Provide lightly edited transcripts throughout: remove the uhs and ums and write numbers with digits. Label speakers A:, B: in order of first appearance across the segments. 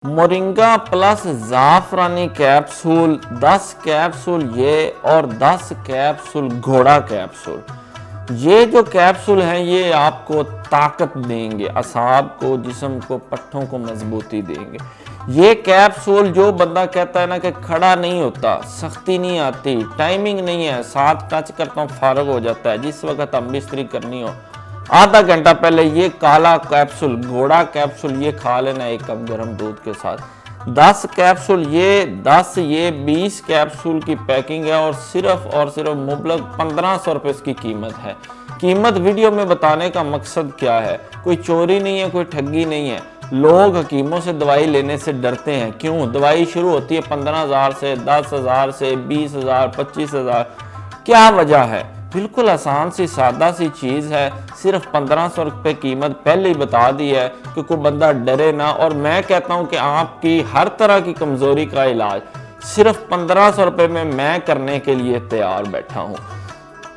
A: Moringa plus Jafrani capsule 10 capsule ये और 10 capsule घोड़ा कैप्सूल। ये जो कैप्सूल हैं ये आपको ताकत देंगे, असाब को, जिस्म को, पट्ठों को मजबूती देंगे। ये कैप्सूल जो बंदा कहता है ना कि खड़ा नहीं होता, सख्ती नहीं आती, टाइमिंग नहीं है, साथ टच करता हूँ फारग हो जाता है, जिस वक्त हम बिस्तरी करनी हो आधा घंटा पहले ये काला कैप्सूल घोड़ा कैप्सूल ये खा लेना एक कप गर्म दूध के साथ। 10 कैप्सूल ये 10 ये 20 कैप्सूल की पैकिंग है और सिर्फ मुबलक 1500 रुपये इसकी कीमत है। कीमत वीडियो में बताने का मकसद क्या है, कोई चोरी नहीं है, कोई ठगी नहीं है। लोग हकीमों से दवाई लेने से डरते हैं, क्यों? दवाई शुरू होती है 15,000 से, 10,000 से, 20,000, 25,000। क्या वजह है? बिल्कुल आसान सी सादा सी चीज़ है, सिर्फ 1500 रुपये कीमत पहले ही बता दी है कि कोई बंदा डरे ना। और मैं कहता हूं कि आपकी हर तरह की कमज़ोरी का इलाज सिर्फ 1500 रुपये में मैं करने के लिए तैयार बैठा हूं।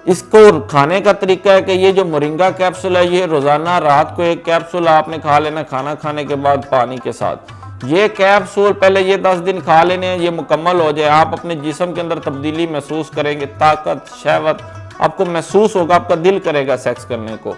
A: इसको खाने का तरीका है कि ये जो मोरिंगा कैप्सूल है ये रोज़ाना रात को एक कैप्सूल आपने खा लेना, खाना खाने के बाद पानी के साथ। ये कैप्सूल पहले ये 10 दिन खा लेने हैं, ये मुकम्मल हो जाए, आप अपने जिस्म के अंदर तब्दीली महसूस करेंगे, ताकत, शहवत आपको महसूस होगा, आपका दिल करेगा सेक्स करने को।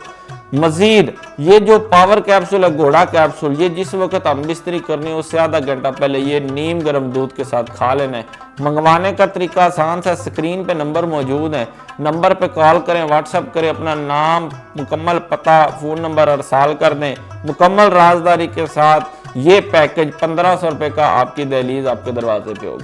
A: मजीद ये जो पावर कैप्सूल है घोड़ा कैप्सूल, ये जिस वक्त हम बिस्तरी करनी है उससे आधा घंटा पहले ये नीम गर्म दूध के साथ खा लेना है। मंगवाने का तरीका आसान है, स्क्रीन पे नंबर मौजूद है, नंबर पे कॉल करें, व्हाट्सएप करें, अपना नाम, मुकम्मल पता, फ़ोन नंबर अरसाल कर दें। मुकम्मल राजदारी के साथ ये पैकेज 1500 रुपये का आपकी दहलीज आपके दरवाजे पे होगा।